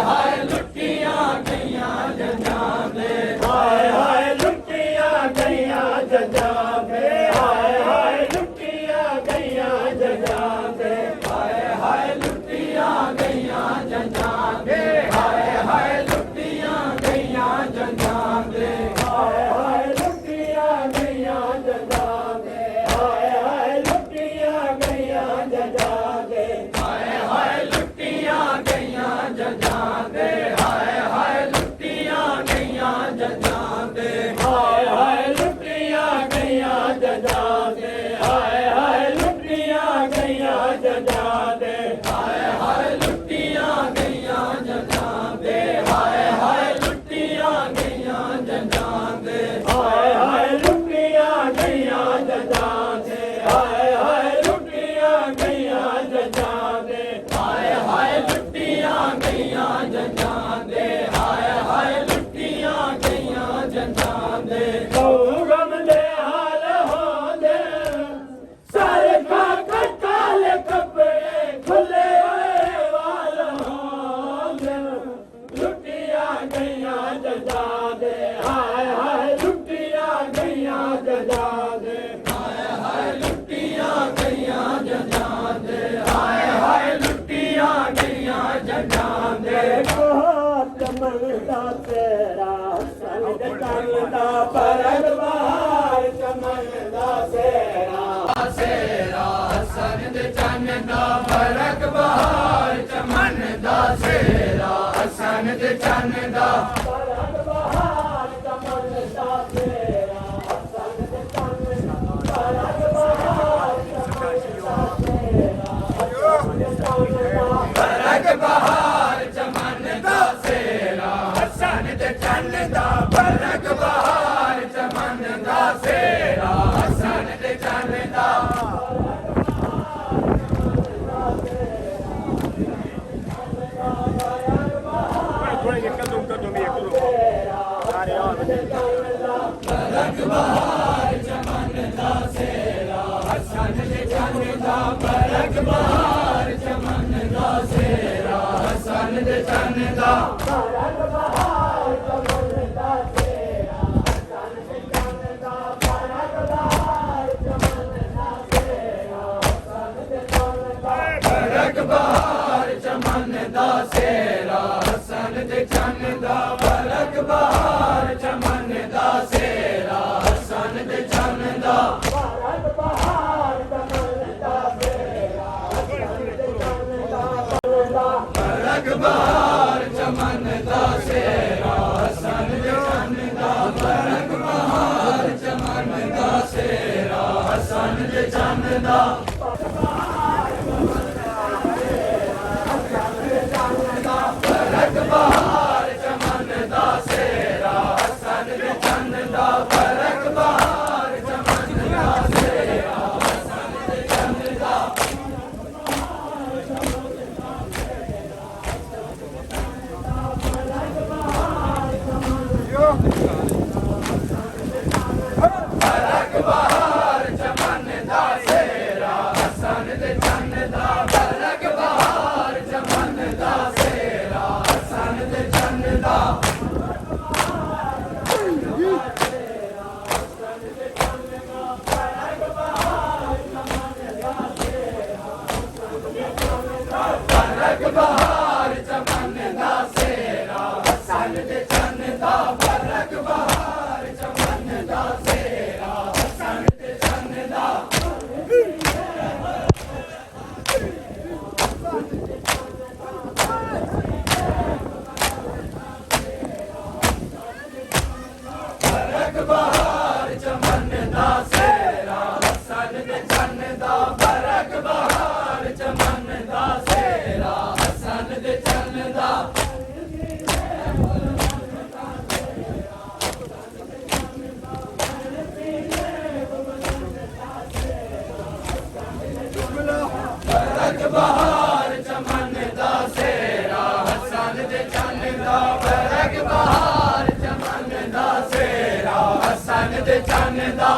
ਹਾਏ ਲੁੱਟੀਆਂ ਗਈਆਂ ਜੱਜਾਂ ਦੇ ਹਾਏ ਹਾਏ ਲੁੱਟੀਆਂ ਗਈਆਂ ਜੱਜਾਂ ਦੇ ਹਾਏ ਹਾਏ ਲੁੱਟੀਆਂ ਗਈਆਂ ਜੱਜਾਂ ਦੇ ਹਾਏ ਹਾਏ ਲੁੱਟੀਆਂ ਗਈਆਂ ਜੱਜਾਂ ਦੇ ਹਾਏ ਹਾਏ ਲੁੱਟੀਆਂ ਗਈਆਂ ਜੱਜਾਂ ਦੇ ਹਾਏ ਹਾਏ ਲੁੱਟੀਆਂ ਗਈਆਂ ਜੱਜਾਂ ਦੇ ਹਾਏ ਹਾਏ ਲੁੱਟੀਆਂ ਗਈਆਂ ਜੱਜਾਂ ਦੇ ਹਾਏ ਹਾਏ ਲੁੱਟੀਆਂ ਗਈਆਂ ਜੱਜਾਂ ਦੇ ਹਾਏ ਹਾਏ ਲੁੱਟੀਆਂ ਗਈਆਂ ਜੱਜਾਂ ਦੇ ਹਾਏ ਹਾਏ ਲੁੱਟੀਆਂ ਗਈਆਂ ਜੱਜਾਂ ਦੇ ਹਾਏ ਹਾਏ ਲੁੱਟੀਆਂ ਗਈਆਂ ਜੱਜਾਂ ਦੇ ਹਾਏ ਹਾਏ ਲੁੱਟੀਆਂ ਗਈਆਂ ਜੱਜਾਂ ਦੇ ਹਾਏ ਹਾਏ ਲੁੱਟੀਆਂ ਗਈਆਂ ਜੱਜਾਂ ਦੇ ਹਾਏ ਹਾਏ ਲੁੱਟੀਆਂ ਗਈਆਂ ਜੱਜਾਂ ਦੇ ਹਾਏ ਹਾਏ ਲੁੱਟੀਆਂ ਗਈਆਂ ਜੱਜਾਂ ਦੇ ਹਾਏ ਹਾਏ ਲੁੱਟੀਆਂ ਗਈਆਂ ਜੱਜਾਂ ਦੇ ਹਾਏ ਹਾਏ ਲੁੱਟੀਆਂ ਗਈਆਂ ਜੱਜਾਂ ਦੇ ਕਉ ਗਮ ਦੇ ਹਾਲ ਹੋਂਦੇ ਸਾਰੇ ਖਾ ਕਾਲੇ ਕੱਪੜੇ ਖੁੱਲੇ ਹੋਏ ਵਾਲ ਹੋਂਦੇ ਲੁੱਟੀਆਂ ਗਈਆਂ ਜੱਜਾਂ ਦੇ ਹਾਏ ਹਾਏ ਲੁੱਟੀਆਂ ਗਈਆਂ ਜੱਜਾਂ ਦੇ ਹਾਏ ਹਾਏ ਲੁੱਟੀਆਂ ਗਈਆਂ ਜੱਜਾਂ ਦੇ ਹਾਏ ਹਾਏ ਲੁੱਟੀਆਂ ਗਈਆਂ ਜੱਜਾਂ ਦੇ ਚਮਨ ਦਾ ਤੇਰਾ ਸੰਗ ਚੰਨ ਦਾ ਪਰਗ ਬਹਾਰ ਚਮਨ ਦਾ ਸੇਰਾ ਸੇਰਾ ਸੰਗ ਚੰਨ ਦਾ ਪਰਗ ਬਹਾਰ ਚਮਨ ਦਾ ਸੇਰਾ ਸੰਗ ਚੰਨ ਦਾ ਪਰਗ ਬਹਾਰ ਚਮਨ ਦਾ ਸੇਰਾ ਸੰਗ ਚੰਨ ਦਾ ਪਰਗ ਬਹਾਰ ਚਮਨ ਦਾ ਸੇਰਾ ਪਰਗ ਬਹਾਰ ਚਮਨ ਦਾ ਸੇਰਾ ਹਸਨ ਤੇ ਚੰਨ ਦਾ ਪਰਗ ਬਹਾਰ ਚਮਨ ਦਾ ਸੇਰਾ ਹਸਨ ਤੇ ਚੰਨ ਦਾ थोड़ा ये कर दूं भी एक दो सारे और ਪਰਗ ਬਹਾਰ ਚਮਨ ਦਾ ਸੇਰਾ ਹਸਨ ਤੇ ਚੰਨ ਦਾ ਪਰਗ ਬਹਾਰ ਚਮਨ ਦਾ ਸੇਰਾ ਹਸਨ ਤੇ ਚੰਨ ਦਾ ਪਰਗ ਬਹਾਰ ਚਮਨ ਦਾ ਸੇਰਾ ਹਸਨ ਤੇ ਚੰਨ ਦਾ ਪਰਗ ਬਹਾਰ ਚਮਨ ਦਾ ਸੇਰਾ ਹਸਨ ਤੇ ਚੰਨ ਦਾ ਪਰਗ ਬਹਾਰ ਚਮਨ ਦਾ ਸੇਰਾ ਹਸਨ ਤੇ ਚੰਨ ਦਾ ਪਰਗ ਬਹਾਰ ਚਮਨ ਦਾ ਸੇਰਾ ਹਸਨ ਤੇ ਚੰਨ ਦਾ ਪਰਗ ਬਹਾਰ ਚਮਨ ਦਾ ਸੇਰਾ ਹਸਨ ਤੇ ਚੰਨ ਦਾ ਪਰਗ ਬਹਾਰ ਚਮਨ ਦਾ ਸੇਰਾ ਹਸਨ ਤੇ ਚੰਨ ਦਾ ਪਰਗ ਬਹਾਰ ਚਮਨ ਦਾ ਸੇਰਾ ਹਸਨ ਤੇ ਚੰਨ ਦਾ ਪਰਗ ਬਹਾਰ ਚਮਨ ਦਾ ਸੇਰਾ ਹਸਨ ਤੇ ਚੰਨ ਦਾ ਪਰਗ ਬਹਾਰ ਚਮਨ ਦਾ ਸੇਰਾ ਹਸਨ ਤੇ ਚੰਨ ਦਾ ਪਰਗ ਬਹਾਰ ਚਮਨ ਦਾ ਸੇਰਾ ਹਸਨ ਤੇ ਚੰਨ ਦਾ ਪਰਗ ਬਹਾਰ ਚਮਨ ਦਾ ਸੇਰਾ ਹਸਨ ਤੇ ਚੰਨ ਦਾ ਪਰਗ ਬਹਾਰ ਚਮਨ ਦਾ ਸੇਰਾ ਹਸਨ ਤੇ ਚੰਨ ਦਾ ਪਰਗ ਬਹਾਰ ਚਮਨ ਦਾ ਸੇਰਾ ਹਸਨ ਤੇ ਚੰਨ ਦਾ ਪਰਗ ਬਹਾਰ ਚਮਨ ਦਾ ਸੇਰਾ ਹਸਨ ਤੇ ਚੰਨ ਦਾ ਪਰਗ ਬਹਾਰ ਚਮਨ ਦਾ ਸੇਰਾ ਹਸਨ ਤੇ ਚੰਨ ਦਾ ਪਰਗ ਬਹਾਰ ਚਮਨ ਦਾ ਸੇਰਾ ਹਸਨ ਤੇ ਚੰਨ ਦਾ ਪਰਗ ਬਹਾਰ ਚਮਨ ਦਾ ਸੇਰਾ ਹਸਨ ਤੇ ਚੰਨ ਦਾ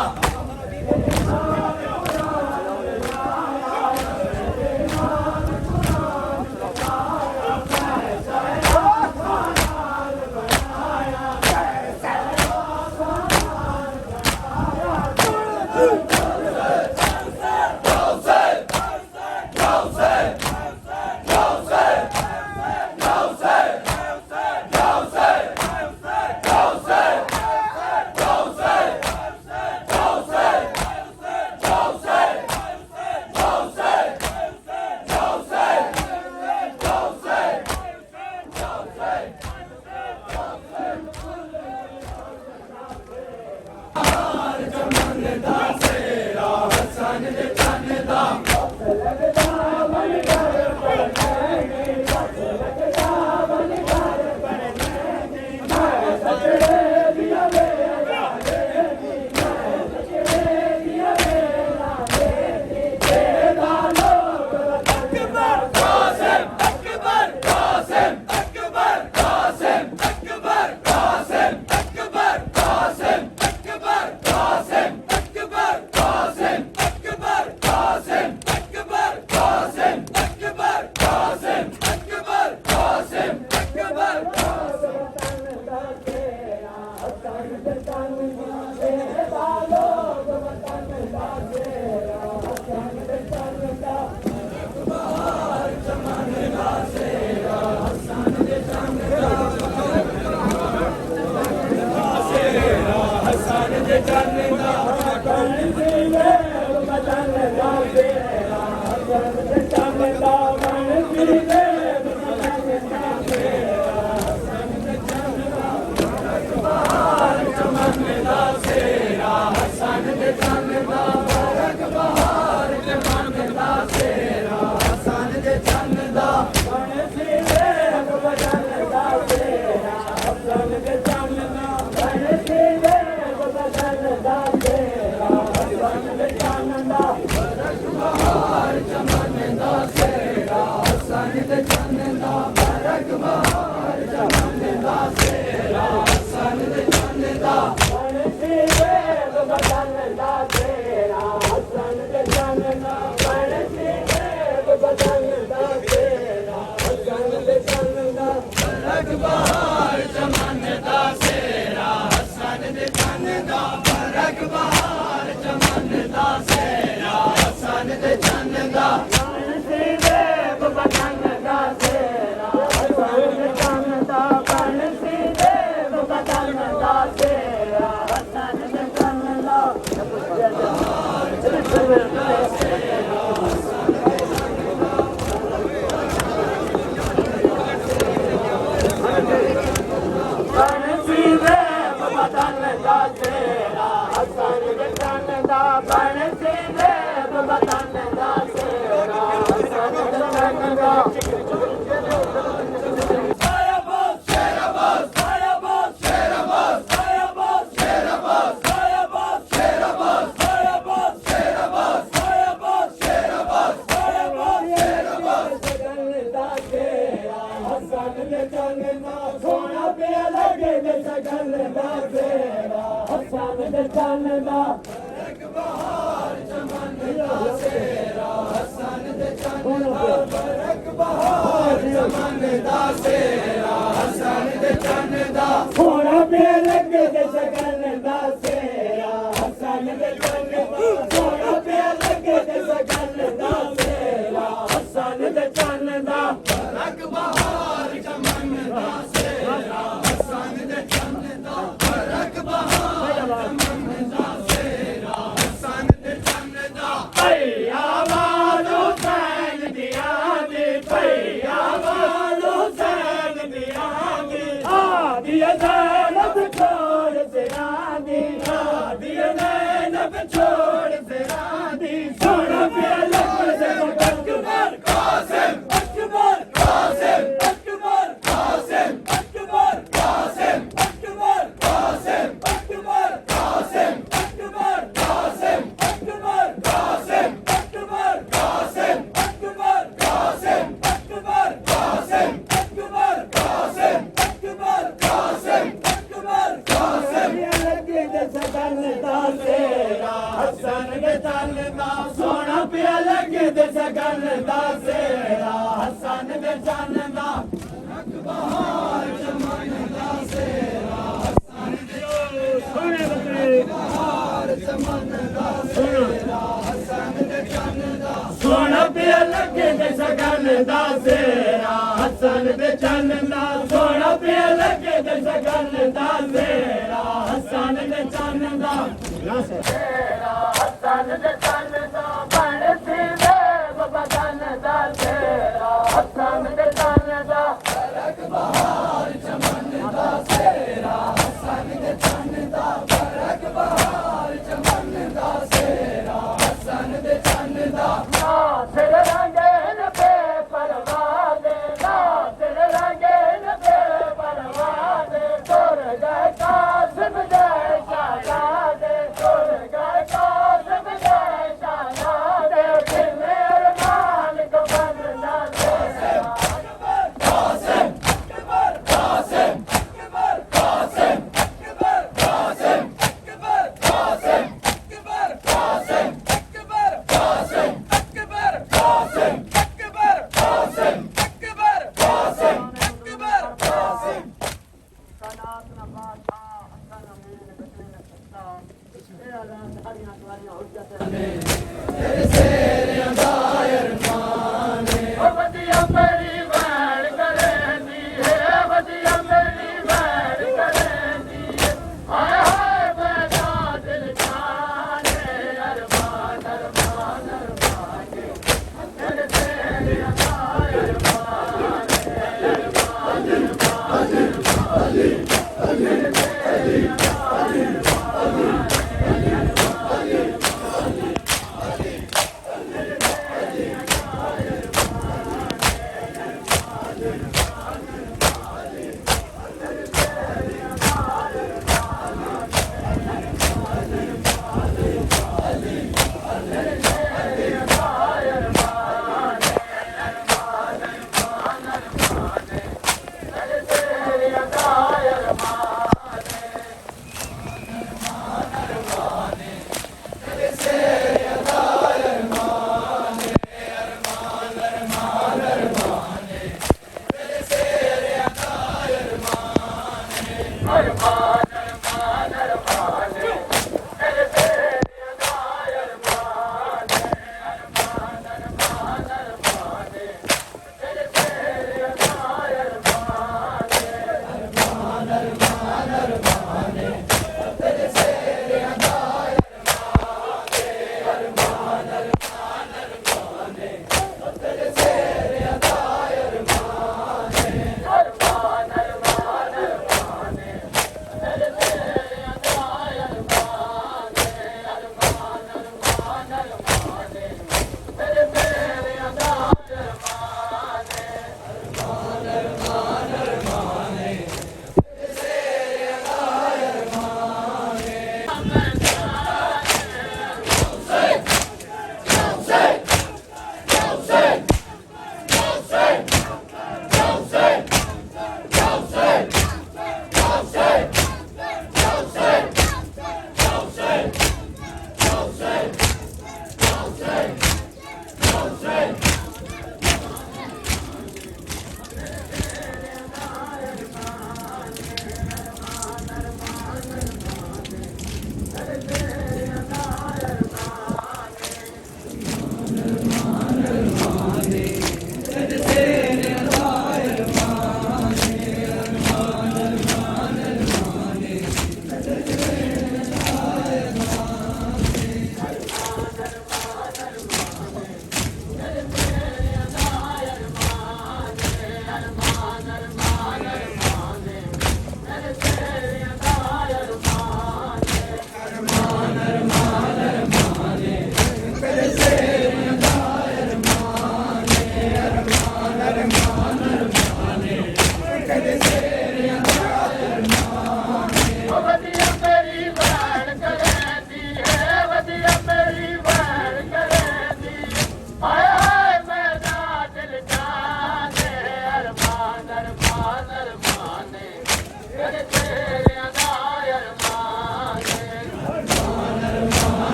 ਸੋਹਣਾ ਪਿਆ ਲੱਗੇ ਤੇ ਸਗਨ ਦਾ ਤੇਰਾ ਹੱਸਨ ਦੇ ਚੰਨ ਦਾ ਇੱਕ ਬਹਾਰ ਚਮਨ ਦਾ ਸੇਰਾ ਹੱਸਨ ਦੇ ਚੰਨ ਦਾ ਇੱਕ ਬਹਾਰ ਚਮਨ ਦਾ ਸੇਰਾ ਹੱਸਨ ਦੇ ਚੰਨ ਦਾ ਸੋਹਣਾ ਪਿਆ ਲੱਗੇ ਤੇ ਸਗਨ ਦਾ ਸੇਰਾ ਹੱਸਨ ਦੇ ਚੰਨ ਦਾ ਸੋਹਣਾ ਪਿਆ ਲੱਗੇ ਤੇ ਸਗਨ ਦਾ ਸੇਰਾ ਹੱਸਨ ਦੇ ਚੰਨ ਦਾ ਇੱਕ ਬਹਾਰ ਚਮਨ ਦਾ ਸੇਰਾ ਹੱਸਨ ਦੇ ਚੰਨ ਦਾ ਇੱਕ ਬਹਾਰ ਚਮਨ ਦਾ ਸੇਰਾ ਹੱਸਨ ਦੇ ਚੰਨ ਦਾ ਭਈਆ ਵਾਲੋ ਸੈਨ ਦੀਆਂ ਦੀ ਭਈਆ ਵਾਲੋ ਸੈਨ ਦੀਆਂ ਦੀ ਆਦੀਏ ਨੈਣਬ ਛੋੜ ਸਿਰਾਂ ਦੀ ਆਦੀਏ ਨੈਣਬ ਛੋੜ ਸਿਰਾਂ ਦੀ ਸੋਹਣਾ ਪਿਆ ਲੱਗੇ ਤੇ ਅਕਬਰ ਕਾਸਿਮ ਅਕਬਰ ਕਾਸਿਮ ਅਕਬਰ ਕਾਸਿਮ ਅਕਬਰ ਕਾਸਿਮ ਅਕਬਰ ਕਾਸਿਮ ਅਕਬਰ ਕਾਸਿਮ ਅਕਬਰ ਕਾਸਿਮ ਅਕਬਰ ਕਾਸਿਮ ਅਕਬਰ ਕਾਸਿਮ ਅਕਬਰ ਕਾਸਿਮ ਅਕਬਰ ਕਾਸਿਮ ਅਕਬਰ ਕਾਸਿਮ ਅਕਬਰ ਕਾਸਿਮ ਅਕਬਰ ਕਾਸਿਮ ਲੱਗੇ ਦੇ ਸਗਨ ਦਾ ਤੇਰਾ ਹੱਸਨ ਦੇ ਚੰਨ ਦਾ ਸੋਹਣਾ ਪਿਆ ਲੱਗੇ ਤੇ ਸਗਨ ਦਾ ਸੇਰਾ ਹੱਸਨ ਦੇ ਚੰਨ ਦਾ ਇੱਕ ਬਹਾਰ ਚਮਨ ਦਾ ਸੇਰਾ ਹੱਸਨ ਦੇ ਸੋਹਣੇ ਬੱਕਰੇ ਬਹਾਰ ਚਮਨ ਦਾ ਸੇਰਾ ਹੱਸਨ ਦੇ ਚੰਨ ਦਾ ਸੋਹਣਾ ਪਿਆ ਲੱਗੇ ਤੇ ਸਗਨ ਦਾ ਸੇਰਾ ਹੱਸਨ ਦੇ ਚੰਨ ਦਾ ਸੋਹਣਾ ਪਿਆ ਲੱਗੇ ਤੇ ਸਗਨ ਦਾ ਸੇਰਾ ਹੱਸਨ ਦੇ ਚੰਨ ਦਾ ਹੱਸਨ ਦੇ ਚੰਨ ਦਾ ਬਣ ਸੀਵੇ ਬਦਨ ਦਾ ਤੇਰਾ ਹੱਸਨ ਦੇ ਚੰਨ ਦਾ ਇੱਕ ਬਹਾਰ ਚਮਨ ਦਾ ਸੇਰਾ ਹੱਸਨ ਦੇ ਚੰਨ ਦਾ ਇੱਕ ਬਹਾਰ ਚਮਨ ਦਾ ਸੇਰਾ ਹੱਸਨ ਦੇ ਚੰਨ ਦਾ ਨਾ ਸਿਰ ਰੰਗੇ ਨ ਬੇਪਰਵਾਹ ਦੇ ਨਾ ਸਿਰ ਰੰਗੇ ਨ ਬੇਪਰਵਾਹ ਦੇ ਤੁਰ ਗਏ ਕਾਸਿਮ ਦੇ ਸ਼ਾਹਜ਼ਾਦੇ ਤੁਰ ਗਏ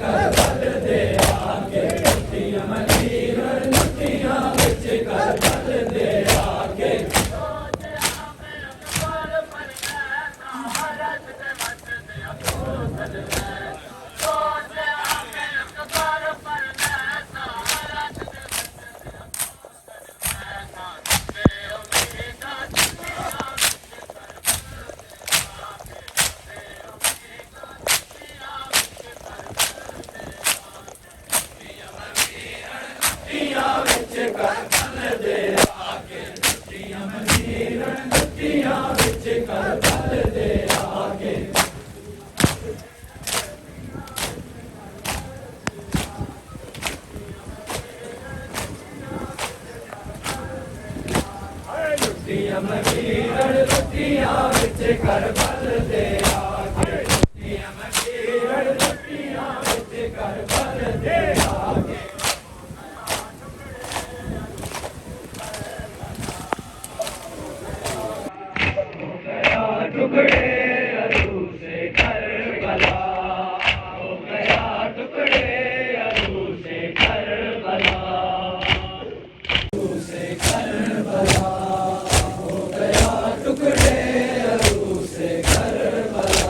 ਕਰ ਬਲ ਦੇ ਆਗੇ ਲੁੱਟੀਆਂ ਮਦੀਰ ਲੁੱਟੀਆਂ ਵਿੱਚ ਕਰ ਬਲ ਦੇ ਆਗੇ ਲੁੱਟੀਆਂ ਵਿੱਚ ਕਰ ਬਲ ਦੇ ਆਗੇ ਲੁੱਟੀਆਂ ਮਦੀਰ ਲੁੱਟੀਆਂ ਵਿੱਚ ਕਰ ਬਲ ਦੇ ਆਗੇ ਲੁੱਟੀਆਂ ਮਦੀਰ ਲੁੱਟੀਆਂ ਵਿੱਚ ਕਰ ਬਲ ਦੇ ਆਗੇ ਲੁੱਟੀਆਂ ਮਦੀਰ ਲੁੱਟੀਆਂ ਵਿੱਚ ਕਰ ਬਲ ਦੇ ਆਗੇ टुकड़े अरू से करबला हो गया टुकड़े अरू से करबला से करबला हो गया टुकड़े अरू से करबला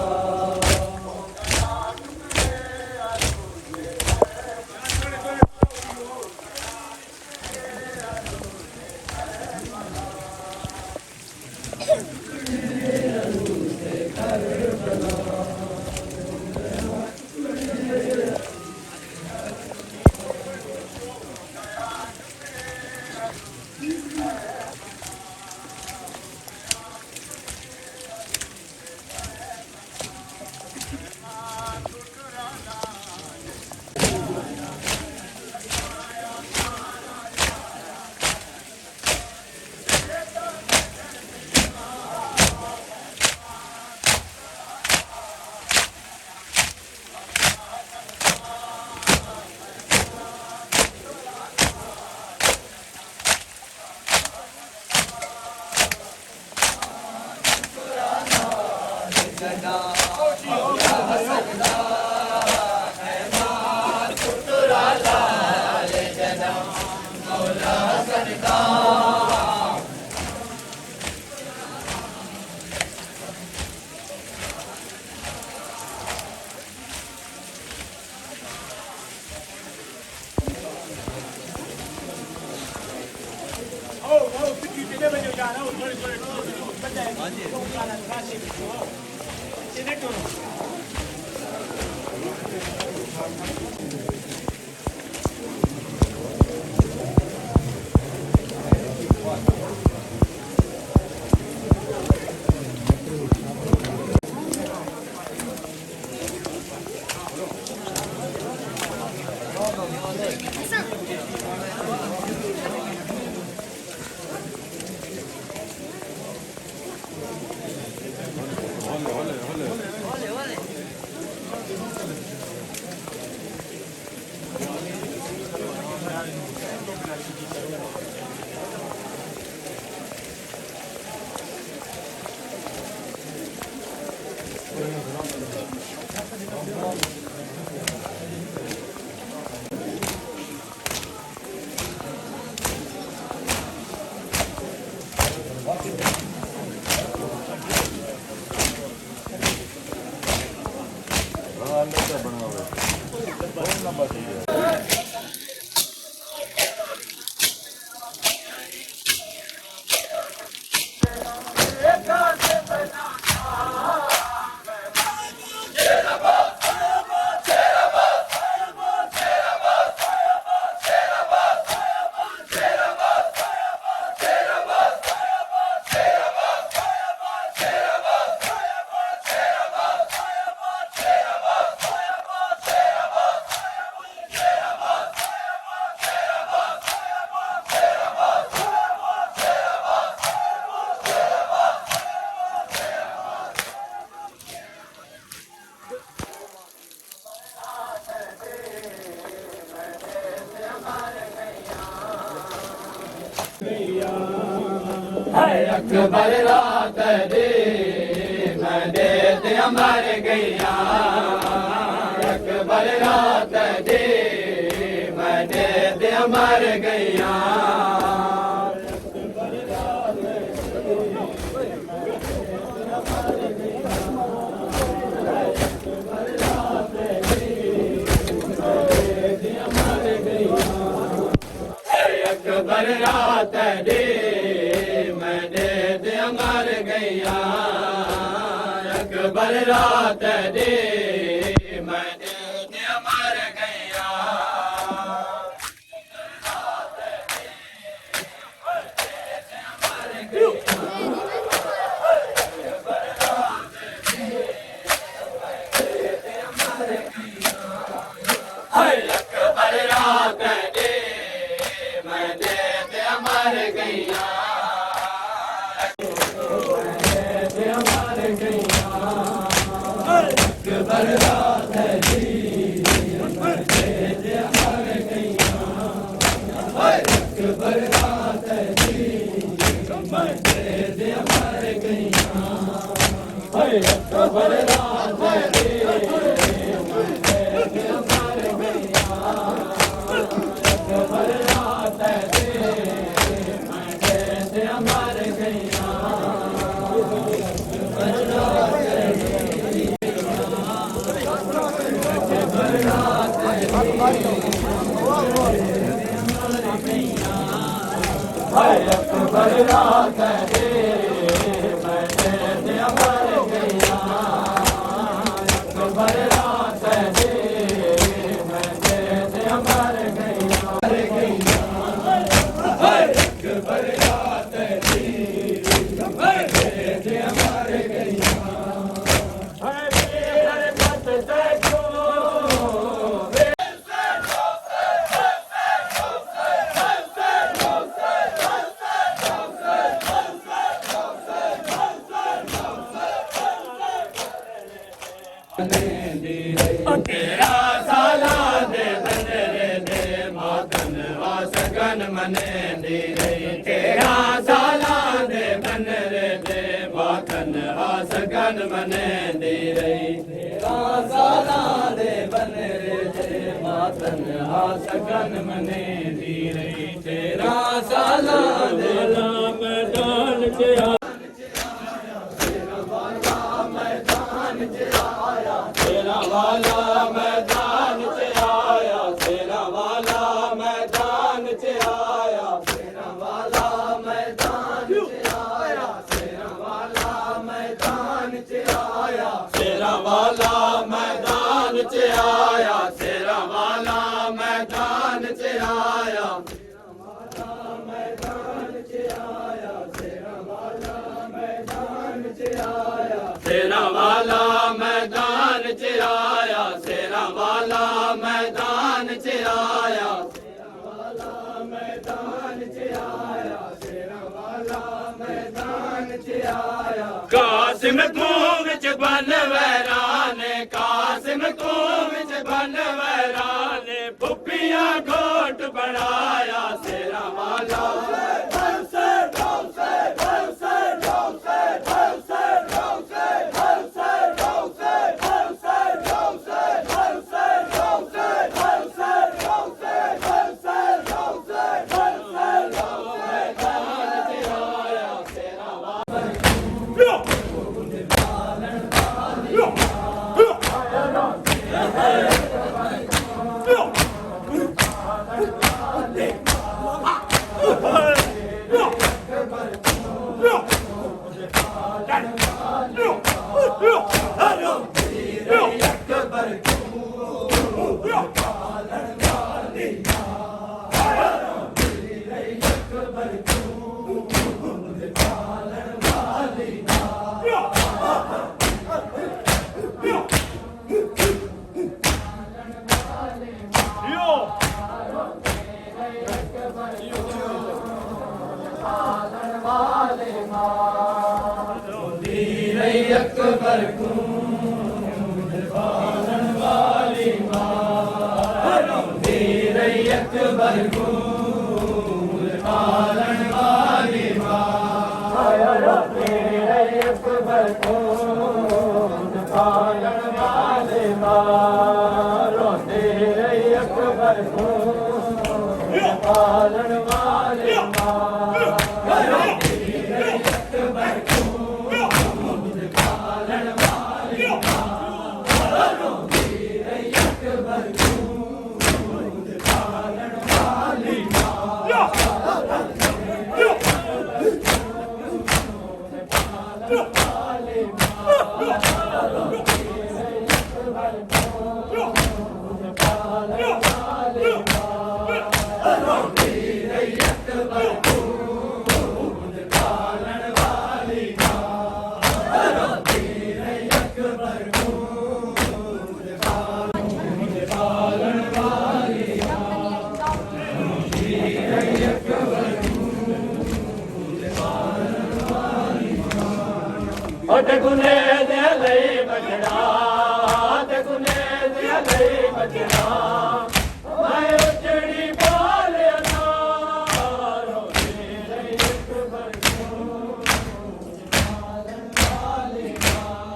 अकबर रात दे मैं दे मर गैया। अकबर रात दी मैंने दे मर गईया अकबर रात दी मैंने दे मर गईया अकबर रात दी मैंने दे मर गईया अकबर रात दी मैंने दे मर गईया अकबर रात दी अकबर रात दी मर गईया अकबर रात दी मर गईया अकबर रात दी मर गईया अकबर रात दी मैंने दे मर गईया अकबर रात दी मैंने दे मर गईया अकबर रात दी मैंने दे मर गईया तेरा साला दे बंदरे दे मातन वासगन मने दी रही तेरा साला दे बंदरे दे मातन वासगन मने दी रही तेरा साला दे बंदरे दे मातन वासगन मने दी रही तेरा साला दे मैदान के तेरा वाला मैदान च आया तेरा वाला मैदान च आया तेरा वाला मैदान च आया तेरा वाला मैदान च आया तेरा वाला मैदान च आया तेरा वाला मैदान च आया तेरा वाला मैदान च आया तेरा वाला मैदान च आया तेरा वाला मैदान च आया तेरा वाला मैदान च आया कासिम तू विच बन वैराने कासिम तू विच बन वैराने पुप्पियां घोट बनाया तेरा वाला अकबर को पालन वाली मां दी रही अकबर को पालन वाली मां दी रही अकबर को पालन वाली मां ਪਾਲਣ ਵਾਲੀ ਮਾਂ ਤੇ ਗੁਨੇ ਦੇ ਲਈ ਬਚਣਾ ਤੇ ਗੁਨੇ ਦੇ ਲਈ ਬਚਣਾ ਮੈਂ ਉਚੜੀ ਬਾਲਿਆ ਨਾ ਰੋਟੀ ਲਈ ਇੱਕ ਬਰਕੂ ਪਾਲਣ ਵਾਲੀ ਮਾਂ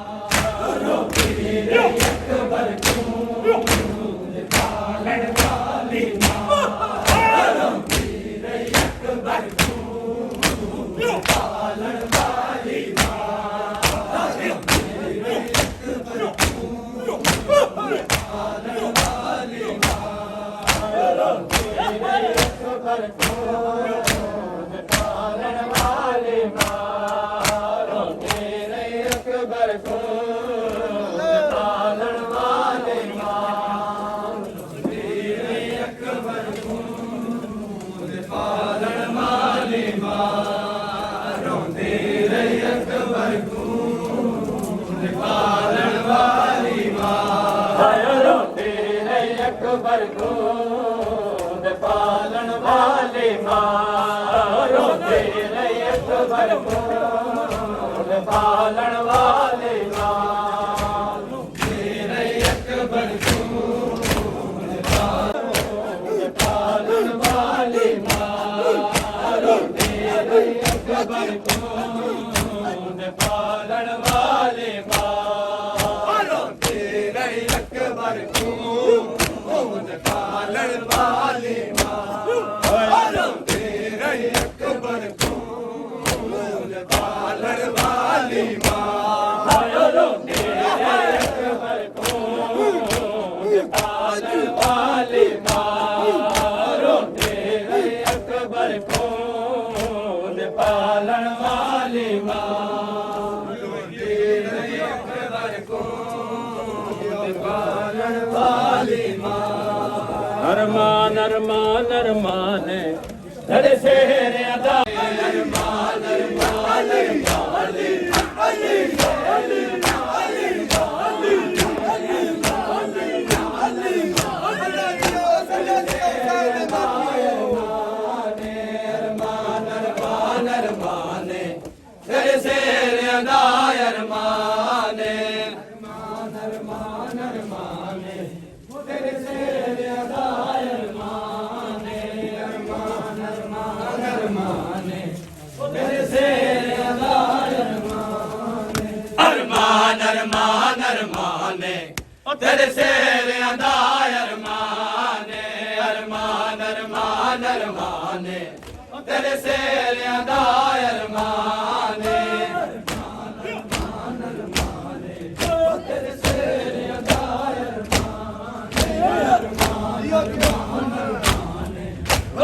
ਰੋਟੀ ਲਈ ਇੱਕ ਬਰਕੂ ਪਾਲਣ ਵਾਲੀ ਮਾਂ ਰੋਟੀ ਲਈ ਇੱਕ ਬਰਕੂ ਪਾਲਣ ਵਾਲੀ ਮਾਂ ਬਰਖੂਦ ਪਾਲਣ ਵਾਲੀ ਮਾਂ ਰੋਂਦੀ ਰਹੀ ਇੱਕ ਬਰਖੂਦ ਪਾਲਣ ਵਾਲੀ ਮਾਂ ਰੋਂਦੀ ਰਹੀ ਇੱਕ ਬਰਖੂਦ ਪਾਲਣ ਵਾਲੀ ਮਾਂ ਰੋਂਦੀ ਰਹੀ ਇੱਕ ਬਰਖੂਦ ਪਾਲਣ ਵਾਲੀ ਮਾਂ ਰੋਂਦੀ ਰਹੀ ਇੱਕ ਬਰਖੂਦ ਪਾਲਣ ਵਾਲੀ ਮਾਂ ਰੋਂਦੀ ਰਹੀ ਇੱਕ ਬਰਖੂਦ ਪਾਲਣ ਵਾਲੀ ਮਾਂ ਰੋਂਦੀ ਰਹੀ ਇੱਕ ਬਰਖੂਦ ਪਾਲਣ ਵਾਲੀ ਮਾਂ ਰੋਂਦੀ ਰਹੀ ਇੱਕ ਬਰਖੂਦ ਪਾਲਣ ਵਾਲੀ ਮਾਂ ਰੋਂਦੀ ਰਹੀ ਇੱਕ ਬਰਖੂਦ ਪਾਲਣ ਵਾਲੀ ਮਾਂ ਅਰਮਾਨ ਅਰਮਾਨ ਅਰਮਾਨ ਤੇਰੇ ਸੇਰਿਆਂ ਦਾ ਅਰਮਾਨ ਅਰਮਾਨ ਅਰਮਾਨ ਅਲੀ ਅਲੀ ਤੇਰੇ ਸੇਰਿਆਂ ਦਾ ਅਰਮਾਨ ਅਰਮਾਨ ਅਰਮਾਨ ਅਰਮਾਨ ਤੇਰੇ ਸੇਰਿਆਂ ਦਾ ਅਰਮਾਨ ਅਰਮਾਨ ਅਰਮਾਨ ਅਰਮਾਨ ਤੇਰੇ ਸੇਰਿਆਂ ਦਾ ਅਰਮਾਨ ਅਰਮਾਨ ਅਰਮਾਨ ਤੇਰੇ ਸੇਰਿਆਂ ਦਾ ਅਰਮਾਨ ਅਰਮਾਨ ਅਰਮਾਨ ਅਰਮਾਨ ਤੇਰੇ ਸੇਰਿਆਂ ਦਾ ਅਰਮਾਨ ਤੇਰੇ ਸੇਰਿਆਂ ਦਾ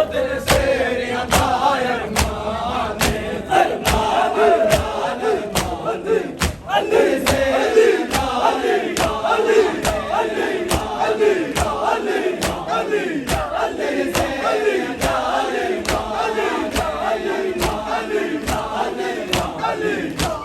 ਤੇਰੇ ਸੇਰਿਆਂ ਦਾ ਅਰਮਾਨ ਅਰਮਾਨ ਅਰਮਾਨ ਤੇਰੇ ਸੇਰਿਆਂ ਦਾ ਅਲੀ ਅਲੀ ਅਲੀ ਅਲੀ ਅਲੀ ਤੇਰੇ ਸੇਰਿਆਂ ਦਾ ਅਲੀ ਅਲੀ ਅਲੀ ਅਲੀ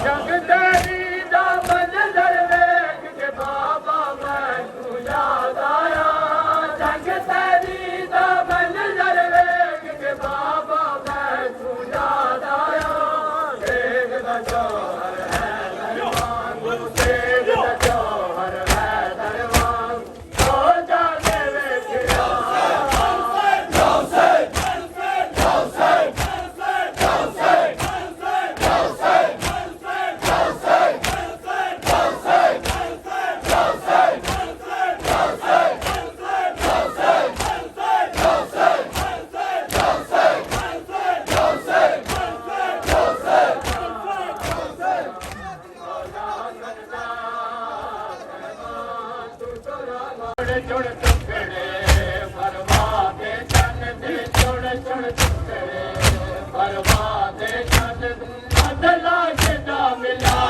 जग तेरी दा मंजर वेख के बाबा मैनू याद आया जग तेरी दा मंजर वेख के बाबा मैनू याद आया तेग दा जौहर है दरबार तेग दा जौहर है दरबार हो जाने वेखिया चुड़ टुकड़े बर्बादे चन दे चुड़ टुकड़े बर्बादे चन बदला जदा मिला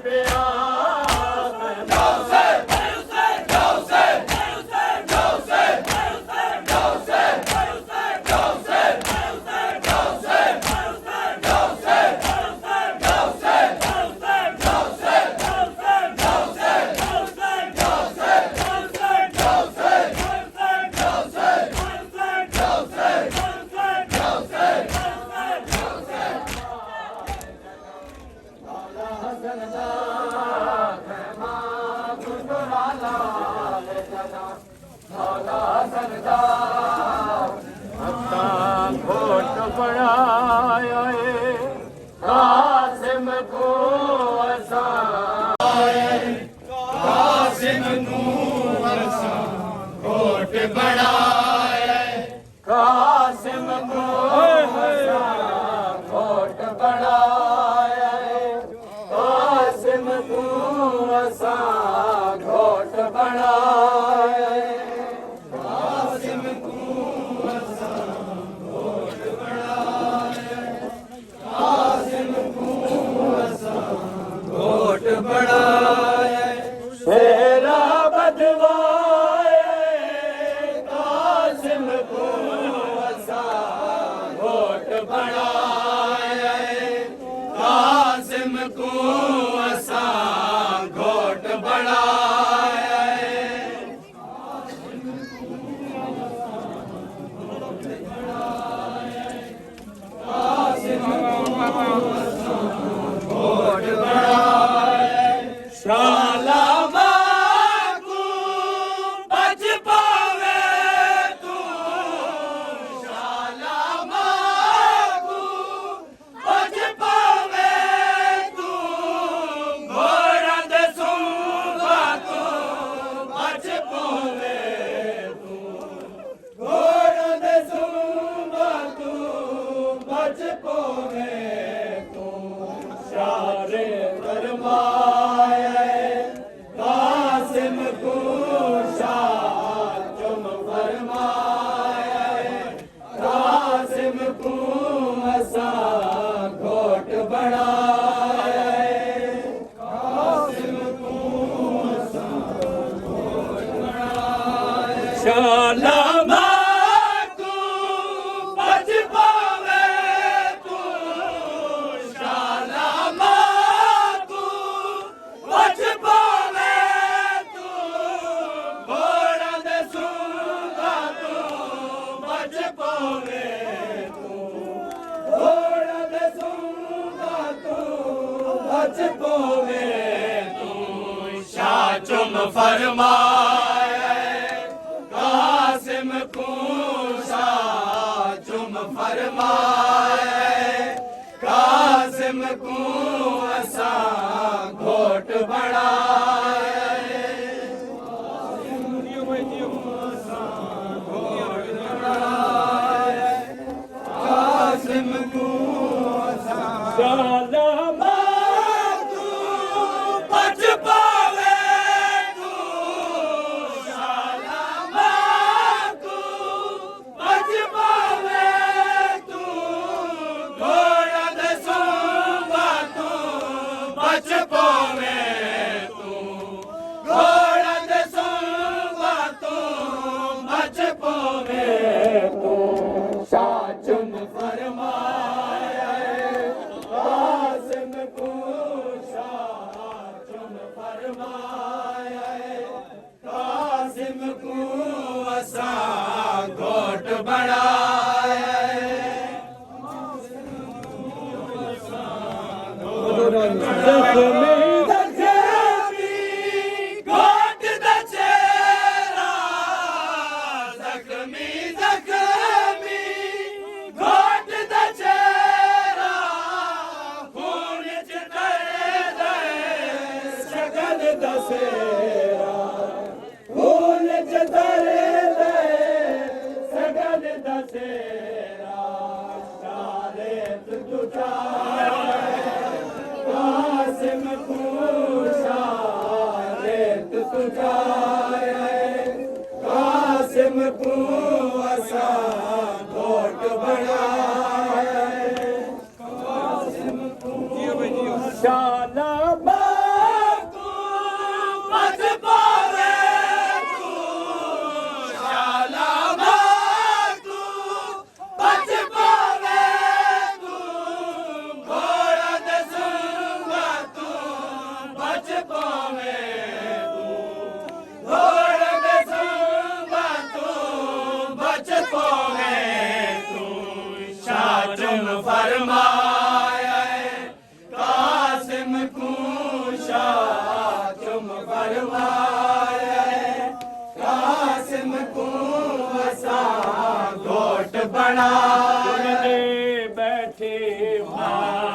पे आ ਸੰਦਾ ਖੈਮਾ ਗੁੰਦਰਾ ਲਾਲ ਜਨਾ ਮੌਲਾ ਸੰਦਾ ਅੱਤਾ ਘੋਟ ਬਣਾਇਆ ਏ ਕਾਸਿਮ ਕੋ ਅਸਾਂ ਕਾਸਿਮ ਨੂੰ ਅਸਾਂ ਘੋਟ ਬਣਾਇਆ ਕਾਸਿਮ ਨੂੰ ਅਸਾਂ ਘੋਟ ਬਣਾਇਆ ਕਾਸਿਮ ਨੂੰ ਅਸਾਂ ਘੋਟ ਬਣਾਇਆ ਕਾਸਿਮ ਨੂੰ ਅਸਾਂ ਘੋਟ ਬਣਾਇਆ ਕਾਸਿਮ ਨੂੰ ਅਸਾਂ ਘੋਟ ਬਣਾਇਆ ਸ਼ੇਰਾ ਬਦਵਾਏ ਕਾਸਿਮ ਕੋ ਅਸਾਂ ਘੋਟ ਬਣਾਇਆ ਕਾਸਿਮ ਕੋ ਅਸਾਂ ਘੋਟ ਬਣਾਇਆ ਘੋਟ ਬਣਾਇਆ ਸ਼ਾਲਾ ਮਾਕੂ ਬਚ ਪਾਵੇ ਤੂੰ ਸ਼ਾਲਾ ਮਾਕੂ ਬਚ ਪਾਵੇ ਤੂੰ ਘੋੜਾਂ ਦੇ ਸੁੰਘਾਂ ਤੋਂ ਬਚ ਪਾਵੇ ਤੂੰ ਘੋੜਾਂ ਦੇ ਸੁੰਘਾਂ ਤੋਂ ਬਚ ਪਾਵੇ ਤੂੰ ਸ਼ਾਰੇ ਫਰਮਾਏ ਕਾਸਿਮ ਕੋ ਸ਼ਾਹ ਚੁਮ ਫਰਮਾਏ ਕਾਸਿਮ ਕੋ ਅਸਾਂ ਘੋਟ ਬਣਾਏ ਕਾਸਿਮ ਕੋ ਅਸਾਂ ਘੋਟ ਬਣਾਏ ਸ਼ਾਲਾ ਮਾਕੂ ਬਚ ਪਾਵੇ ਤੂੰ ਸ਼ਾਲਾ ਮਾਕੂ ਬਚ ਪਾਵੇ ਤੂੰ ਘੋੜਾਂ ਦੇ ਸੁੰਘਾਂ ਤੋਂ ਬਚ ਪਾਵੇ ਤੂੰ ਘੋੜਾਂ ਦੇ ਸੁੰਘਾਂ ਤੋਂ ਬਚ ਪਾਵੇ ਤੂੰ ਸ਼ਾਹ ਚੁਮ ਫਰਮਾਏ ਕਾਸਿਮ ਕੋ ਸ਼ਾਹ ਚੁਮ ਫਰਮਾਏ ਕਾਸਿਮ ਕੋ ਅਸਾਂ ਘੋਟ ਬਣਾਏ ਕਾਸਿਮ ਕੋ ਅਸਾਂ ਸ਼ਾਲਾ ਮਾਕੂ ਬਚ ਪਾਵੇ ਤੂੰ ਸ਼ਾਲਾ ਮਾਕੂ ਬਚ ਪਾਵੇ ਤੂੰ ਘੋੜਾਂ ਦੇ ਸੁੰਘਾਂ ਤੋਂ ਬਚ ਪਾਵੇ ਤੂੰ ਘੋੜਾਂ ਦੇ ਸੁੰਘਾਂ ਤੋਂ ਬਚ ਪਾਵੇ ਤੂੰ ਸ਼ਾਹ ਚੁਮ ਫਰਮਾਇਆ ਕਾਸਿਮ ਕੋ ਸ਼ਾਹ ਚੁਮ ਫਰਮਾਇਆ ਕਾਸਿਮ ਕੋ ਅਸਾਂ ਘੋਟ ਬਣਾਇਆ ਜ਼ਖਮੀ ਘੋਟ ਦਾ ਚਿਹਰਾ ਜ਼ਖਮੀ ਜ਼ਖਮੀ ਘੋਟ ਦਾ ਚਿਹਰਾ ਖੂਨ ਚ ਤਰਦਾ ਸ਼ਕਲ ਦਾ ਸੇਰਾ ਖੂਨ ਚ ਤਰਦਾ ਸ਼ਕਲ ਦਾ ਸੇਰਾ ਸ਼ਾਰੇ ਤੁਝਾ ਕਾਸਿਮ कासिम को असा घोट बना